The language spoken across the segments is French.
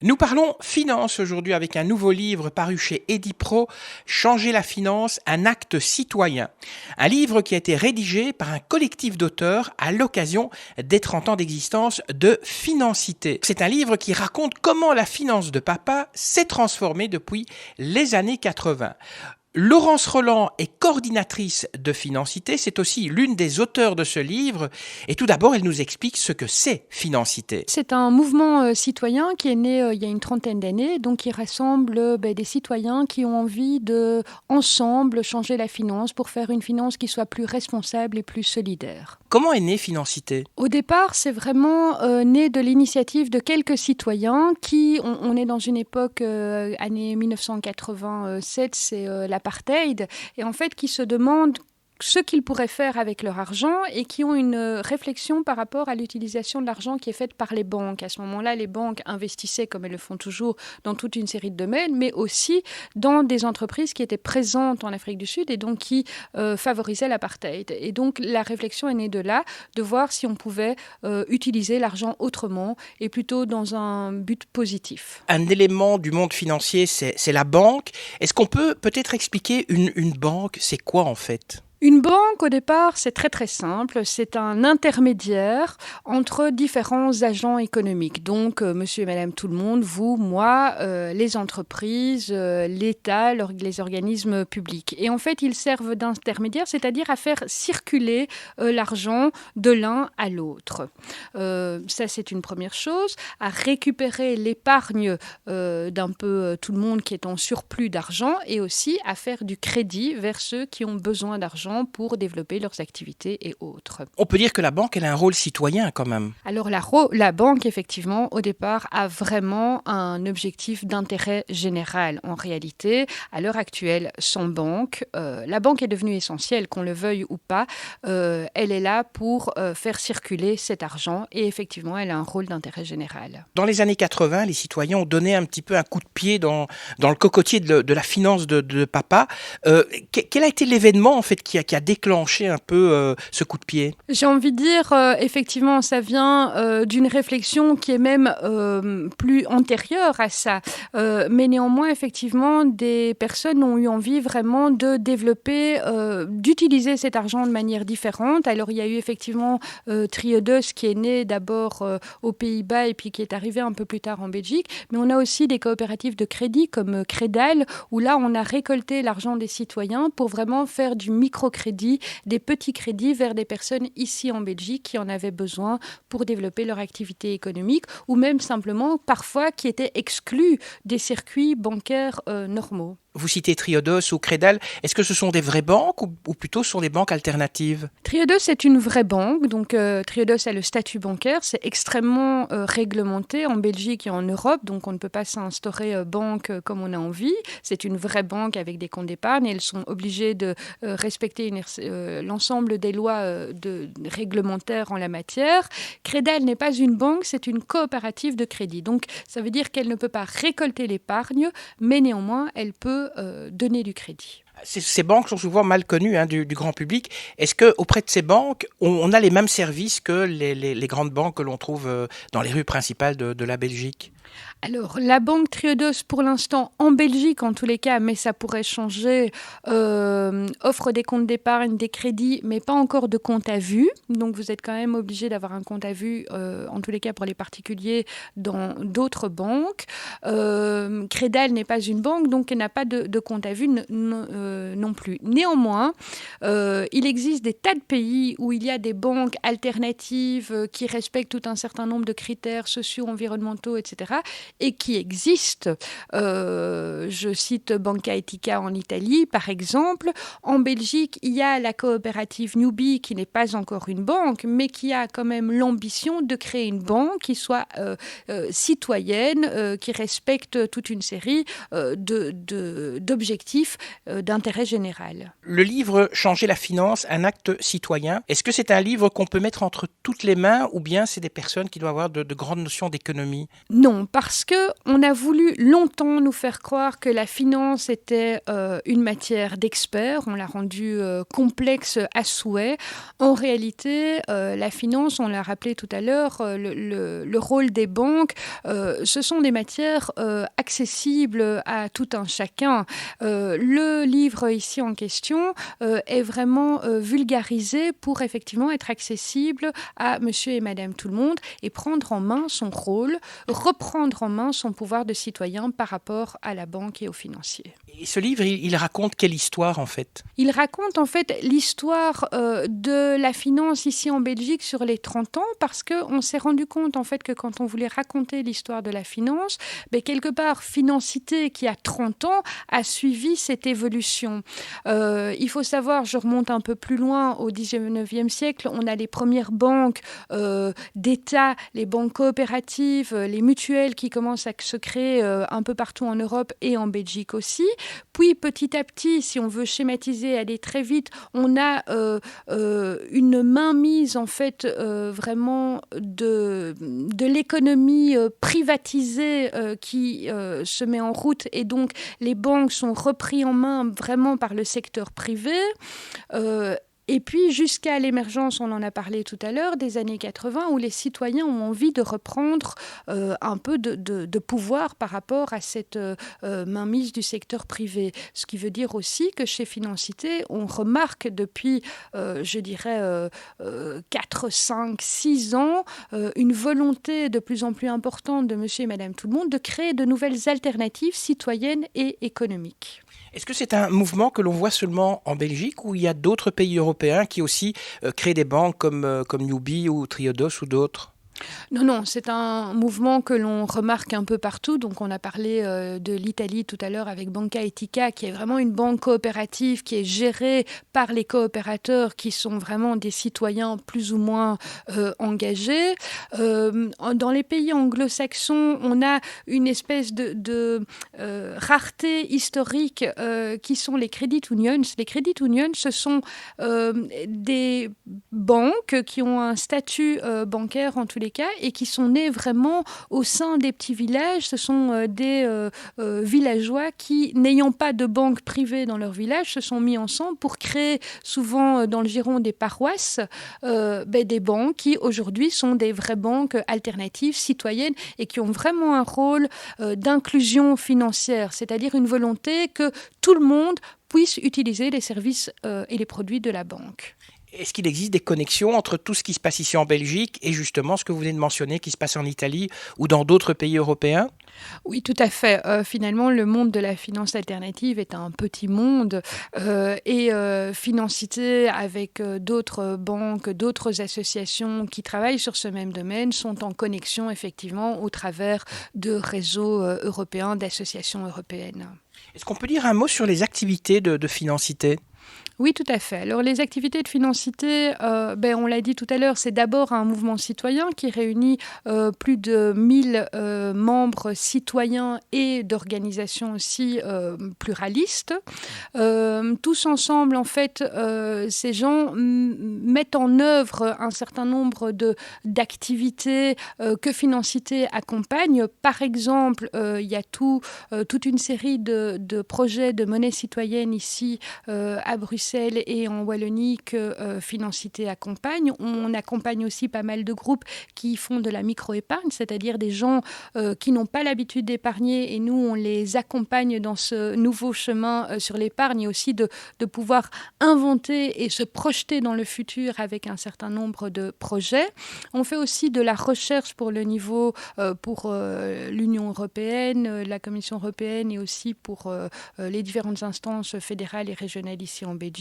Nous parlons finance aujourd'hui avec un nouveau livre paru chez Edipro, Changer la finance, un acte citoyen. Un livre qui a été rédigé par un collectif d'auteurs à l'occasion des 30 ans d'existence de Financité. C'est un livre qui raconte comment la finance de papa s'est transformée depuis les années 80. Laurence Roland est coordinatrice de Financité, c'est aussi l'une des auteurs de ce livre. Et tout d'abord, elle nous explique ce que c'est Financité. C'est un mouvement citoyen qui est né il y a une trentaine d'années, donc qui rassemble des citoyens qui ont envie de, ensemble, changer la finance pour faire une finance qui soit plus responsable et plus solidaire. Comment est née Financité ? Au départ, c'est vraiment né de l'initiative de quelques citoyens qui, on est dans une époque, année 1987, c'est l'apartheid, et en fait qui se demandent ce qu'ils pourraient faire avec leur argent et qui ont une réflexion par rapport à l'utilisation de l'argent qui est faite par les banques. À ce moment-là, les banques investissaient, comme elles le font toujours, dans toute une série de domaines, mais aussi dans des entreprises qui étaient présentes en Afrique du Sud et donc qui favorisaient l'apartheid. Et donc, la réflexion est née de là, de voir si on pouvait utiliser l'argent autrement et plutôt dans un but positif. Un élément du monde financier, c'est la banque. Est-ce qu'on peut peut-être expliquer une banque, c'est quoi en fait ? Une banque, au départ, c'est très très simple. C'est un intermédiaire entre différents agents économiques. Donc, monsieur et madame tout le monde, vous, moi, les entreprises, l'État, les organismes publics. Et en fait, ils servent d'intermédiaire, c'est-à-dire à faire circuler l'argent de l'un à l'autre. Ça, c'est une première chose. À récupérer l'épargne d'un peu tout le monde qui est en surplus d'argent et aussi à faire du crédit vers ceux qui ont besoin d'argent pour développer leurs activités et autres. On peut dire que la banque, elle a un rôle citoyen quand même. Alors la banque, effectivement, au départ, a vraiment un objectif d'intérêt général. En réalité, à l'heure actuelle, sans banque, la banque est devenue essentielle, qu'on le veuille ou pas. Elle est là pour faire circuler cet argent et effectivement, elle a un rôle d'intérêt général. Dans les années 80, les citoyens ont donné un petit peu un coup de pied dans le cocotier de la finance de papa. Quel a été l'événement en fait qui a déclenché un peu ce coup de pied ? J'ai envie de dire, effectivement, ça vient d'une réflexion qui est même plus antérieure à ça. Mais néanmoins, effectivement, des personnes ont eu envie vraiment de développer, d'utiliser cet argent de manière différente. Alors, il y a eu effectivement Triodos qui est né d'abord aux Pays-Bas et puis qui est arrivé un peu plus tard en Belgique. Mais on a aussi des coopératives de crédit comme Credal, où là, on a récolté l'argent des citoyens pour vraiment faire du microcrédit, des petits crédits vers des personnes ici en Belgique qui en avaient besoin pour développer leur activité économique ou même simplement parfois qui étaient exclus des circuits bancaires normaux. Vous citez Triodos ou Credal. Est-ce que ce sont des vraies banques ou plutôt ce sont des banques alternatives ? Triodos est une vraie banque. Donc Triodos a le statut bancaire. C'est extrêmement réglementé en Belgique et en Europe. Donc on ne peut pas s'instaurer banque comme on a envie. C'est une vraie banque avec des comptes d'épargne. Elles sont obligées de respecter l'ensemble des lois réglementaires en la matière. Credal n'est pas une banque, c'est une coopérative de crédit. Donc ça veut dire qu'elle ne peut pas récolter l'épargne, mais néanmoins elle peut donner du crédit. Ces banques sont souvent mal connues du grand public. Est-ce qu'auprès de ces banques, on a les mêmes services que les grandes banques que l'on trouve dans les rues principales de la Belgique ? Alors, la banque Triodos, pour l'instant, en Belgique en tous les cas, mais ça pourrait changer, offre des comptes d'épargne, des crédits, mais pas encore de compte à vue. Donc, vous êtes quand même obligé d'avoir un compte à vue, en tous les cas pour les particuliers, dans d'autres banques. Credal n'est pas une banque, donc elle n'a pas de compte à vue non plus. Néanmoins, il existe des tas de pays où il y a des banques alternatives qui respectent tout un certain nombre de critères sociaux, environnementaux, etc., et qui existent. Je cite Banca Etica en Italie, par exemple. En Belgique, il y a la coopérative Newbie, qui n'est pas encore une banque, mais qui a quand même l'ambition de créer une banque qui soit citoyenne, qui respecte toute une série d'objectifs d'intérêt général. Le livre « Changer la finance, un acte citoyen », est-ce que c'est un livre qu'on peut mettre entre toutes les mains ou bien c'est des personnes qui doivent avoir de grandes notions d'économie ? Non, parce que on a voulu longtemps nous faire croire que la finance était une matière d'experts. On l'a rendue complexe à souhait. En réalité, la finance, on l'a rappelé tout à l'heure, le rôle des banques, ce sont des matières accessibles à tout un chacun. Le livre ici en question est vraiment vulgarisé pour effectivement être accessible à monsieur et madame tout le monde et prendre en main son rôle, reprendre en main son pouvoir de citoyen par rapport à la banque et aux financiers. Et ce livre, il raconte quelle histoire en fait? Il raconte en fait l'histoire de la finance ici en Belgique sur les 30 ans parce qu'on s'est rendu compte en fait que quand on voulait raconter l'histoire de la finance, quelque part Financité qui a 30 ans a suivi cette évolution. Il faut savoir, je remonte un peu plus loin au 19e siècle, on a les premières banques d'État, les banques coopératives, les mutuelles qui commencent à se créer un peu partout en Europe et en Belgique aussi. Puis petit à petit, si on veut schématiser, aller très vite, on a une mainmise en fait vraiment de l'économie privatisée qui se met en route et donc les banques sont reprises en main vraiment par le secteur privé. Et puis jusqu'à l'émergence, on en a parlé tout à l'heure, des années 80, où les citoyens ont envie de reprendre un peu de pouvoir par rapport à cette mainmise du secteur privé. Ce qui veut dire aussi que chez Financité, on remarque depuis, je dirais, 4, 5, 6 ans, une volonté de plus en plus importante de monsieur et madame tout le monde de créer de nouvelles alternatives citoyennes et économiques. Est-ce que c'est un mouvement que l'on voit seulement en Belgique ou il y a d'autres pays européens qui aussi créent des banques comme Newbie ou Triodos ou d'autres? Non, c'est un mouvement que l'on remarque un peu partout. Donc, on a parlé de l'Italie tout à l'heure avec Banca Etica, qui est vraiment une banque coopérative qui est gérée par les coopérateurs qui sont vraiment des citoyens plus ou moins engagés. Dans les pays anglo-saxons, on a une espèce de rareté historique qui sont les credit unions. Les credit unions, ce sont des banques qui ont un statut bancaire en tous les cas et qui sont nés vraiment au sein des petits villages. Ce sont des villageois qui, n'ayant pas de banque privée dans leur village, se sont mis ensemble pour créer, souvent dans le giron des paroisses, des banques qui aujourd'hui sont des vraies banques alternatives, citoyennes et qui ont vraiment un rôle d'inclusion financière, c'est-à-dire une volonté que tout le monde puisse utiliser les services et les produits de la banque. Est-ce qu'il existe des connexions entre tout ce qui se passe ici en Belgique et justement ce que vous venez de mentionner qui se passe en Italie ou dans d'autres pays européens? Oui, tout à fait. Finalement, le monde de la finance alternative est un petit monde et Financité, avec d'autres banques, d'autres associations qui travaillent sur ce même domaine, sont en connexion effectivement au travers de réseaux européens, d'associations européennes. Est-ce qu'on peut dire un mot sur les activités de Financité? Oui, tout à fait. Alors, les activités de Financité, on l'a dit tout à l'heure, c'est d'abord un mouvement citoyen qui réunit plus de 1000 membres citoyens et d'organisations aussi pluralistes. Tous ensemble, en fait, ces gens mettent en œuvre un certain nombre d'activités que Financité accompagne. Par exemple, il y a toute une série de projets de monnaie citoyenne ici à Bruxelles et en Wallonie que Financité accompagne. On accompagne aussi pas mal de groupes qui font de la micro-épargne, c'est-à-dire des gens qui n'ont pas l'habitude d'épargner et nous, on les accompagne dans ce nouveau chemin sur l'épargne et aussi de pouvoir inventer et se projeter dans le futur avec un certain nombre de projets. On fait aussi de la recherche pour le niveau, pour l'Union européenne, la Commission européenne et aussi pour les différentes instances fédérales et régionales ici en Belgique.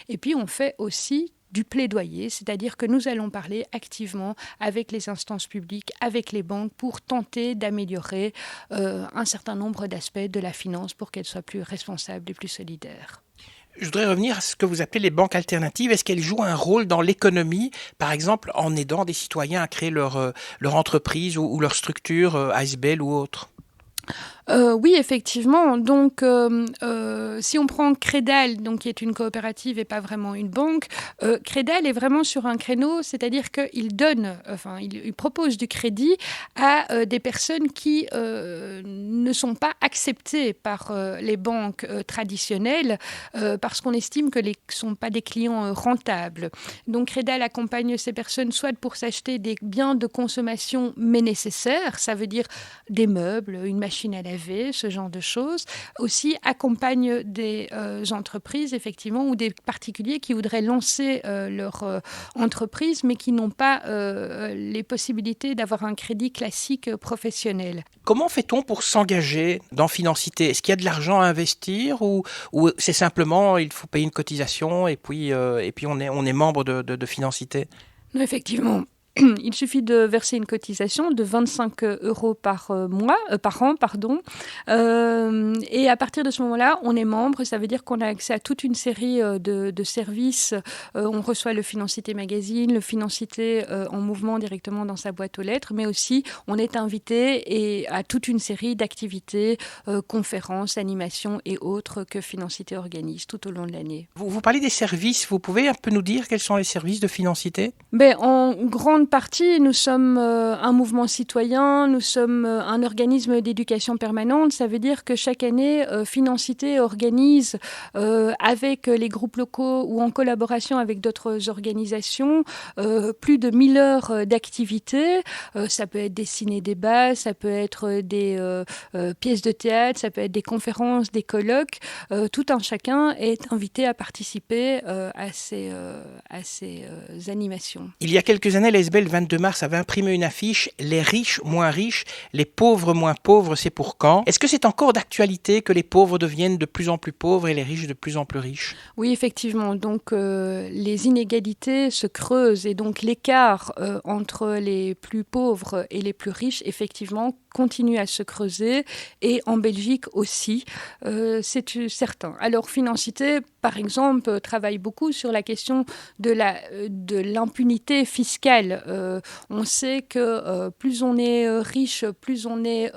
Et puis, on fait aussi du plaidoyer, c'est-à-dire que nous allons parler activement avec les instances publiques, avec les banques, pour tenter d'améliorer un certain nombre d'aspects de la finance pour qu'elle soit plus responsable et plus solidaire. Je voudrais revenir à ce que vous appelez les banques alternatives. Est-ce qu'elles jouent un rôle dans l'économie, par exemple en aidant des citoyens à créer leur entreprise ou leur structure, ASBL ou autre ? Oui, effectivement. Donc, si on prend Crédal, donc, qui est une coopérative et pas vraiment une banque, Crédal est vraiment sur un créneau, c'est-à-dire il propose du crédit à des personnes qui ne sont pas acceptées par les banques traditionnelles parce qu'on estime que ne sont pas des clients rentables. Donc, Crédal accompagne ces personnes soit pour s'acheter des biens de consommation mais nécessaires, ça veut dire des meubles, une machine à laver, ce genre de choses. Aussi accompagne des entreprises, effectivement, ou des particuliers qui voudraient lancer leur entreprise, mais qui n'ont pas les possibilités d'avoir un crédit classique professionnel. Comment fait-on pour s'engager dans Financité? Est-ce qu'il y a de l'argent à investir ou c'est simplement il faut payer une cotisation et puis on est membre de Financité? Non, effectivement. Il suffit de verser une cotisation de 25 € par an, pardon. Et à partir de ce moment-là, on est membre. Ça veut dire qu'on a accès à toute une série de services. On reçoit le Financité Magazine, le Financité en mouvement directement dans sa boîte aux lettres, mais aussi on est invité à toute une série d'activités, conférences, animations et autres que Financité organise tout au long de l'année. Vous parlez des services. Vous pouvez un peu nous dire quels sont les services de Financité? En grande partie, nous sommes un mouvement citoyen, nous sommes un organisme d'éducation permanente. Ça veut dire que chaque année, Financité organise avec les groupes locaux ou en collaboration avec d'autres organisations plus de 1000 heures d'activité. Ça peut être des ciné-débats, ça peut être des pièces de théâtre, ça peut être des conférences, des colloques. Tout un chacun est invité à participer à ces animations. Il y a quelques années, l'ASBL, le 22 mars, avait imprimé une affiche « Les riches moins riches, les pauvres moins pauvres, c'est pour quand ?» Est-ce que c'est encore d'actualité que les pauvres deviennent de plus en plus pauvres et les riches de plus en plus riches? Oui, effectivement. Donc, les inégalités se creusent et donc l'écart entre les plus pauvres et les plus riches, effectivement, continue à se creuser et en Belgique aussi, c'est certain. Alors, Financité, par exemple, travaille beaucoup sur la question de l'impunité fiscale. On sait que plus on est riche, plus on est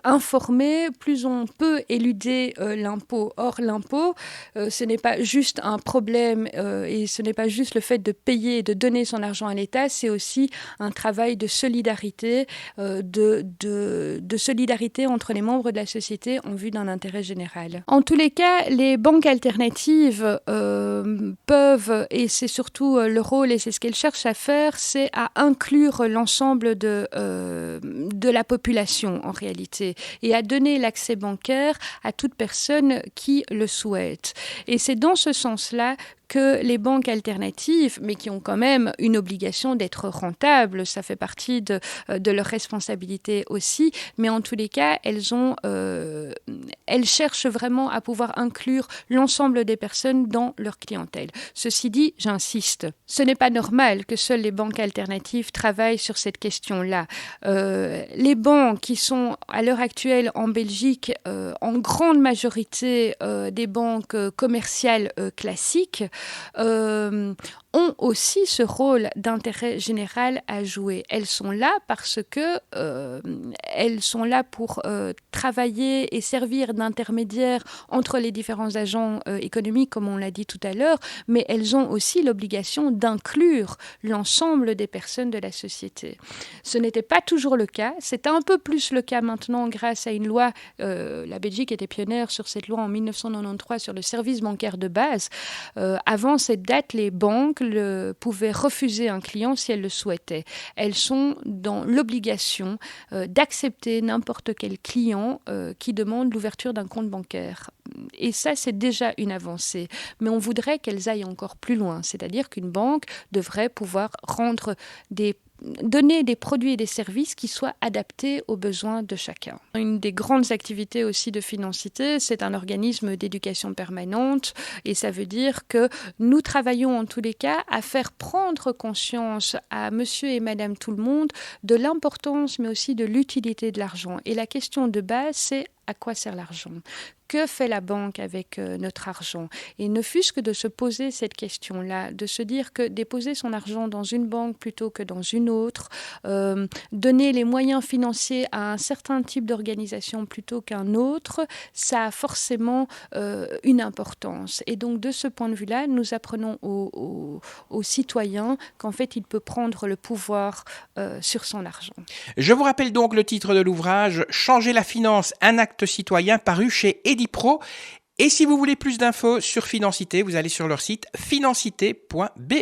informé, plus on peut éluder l'impôt. Or, l'impôt, ce n'est pas juste un problème et ce n'est pas juste le fait de payer et de donner son argent à l'État, c'est aussi un travail de solidarité, de solidarité entre les membres de la société en vue d'un intérêt général. En tous les cas, les banques alternatives peuvent, et c'est surtout le rôle et c'est ce qu'elles cherchent à faire, c'est à inclure l'ensemble de la population en réalité et à donner l'accès bancaire à toute personne qui le souhaite. Et c'est dans ce sens-là que les banques alternatives, mais qui ont quand même une obligation d'être rentables, ça fait partie de leur responsabilité aussi, mais en tous les cas, elles cherchent vraiment à pouvoir inclure l'ensemble des personnes dans leur clientèle. Ceci dit, j'insiste, ce n'est pas normal que seules les banques alternatives travaillent sur cette question-là. Les banques qui sont à l'heure actuelle en Belgique, en grande majorité des banques commerciales classiques, ont aussi ce rôle d'intérêt général à jouer. Elles sont là parce que elles sont là pour travailler et servir d'intermédiaire entre les différents agents économiques, comme on l'a dit tout à l'heure, mais elles ont aussi l'obligation d'inclure l'ensemble des personnes de la société. Ce n'était pas toujours le cas, c'est un peu plus le cas maintenant grâce à une loi, la Belgique était pionnière sur cette loi en 1993 sur le service bancaire de base. Avant cette date, les banques pouvaient refuser un client si elles le souhaitaient. Elles sont dans l'obligation d'accepter n'importe quel client qui demande l'ouverture d'un compte bancaire. Et ça, c'est déjà une avancée. Mais on voudrait qu'elles aillent encore plus loin. C'est-à-dire qu'une banque devrait pouvoir donner des produits et des services qui soient adaptés aux besoins de chacun. Une des grandes activités aussi de Financité, c'est un organisme d'éducation permanente et ça veut dire que nous travaillons en tous les cas à faire prendre conscience à monsieur et madame tout le monde de l'importance mais aussi de l'utilité de l'argent. Et la question de base, c'est à quoi sert l'argent ? Que fait la banque avec notre argent ? Et ne fût-ce que de se poser cette question-là, de se dire que déposer son argent dans une banque plutôt que dans une autre, donner les moyens financiers à un certain type d'organisation plutôt qu'un autre, ça a forcément une importance. Et donc de ce point de vue-là, nous apprenons aux citoyens qu'en fait, il peut prendre le pouvoir sur son argent. Je vous rappelle donc le titre de l'ouvrage « Changer la finance, un acte citoyen » paru chez Edipro. Et si vous voulez plus d'infos sur Financité, vous allez sur leur site financité.be.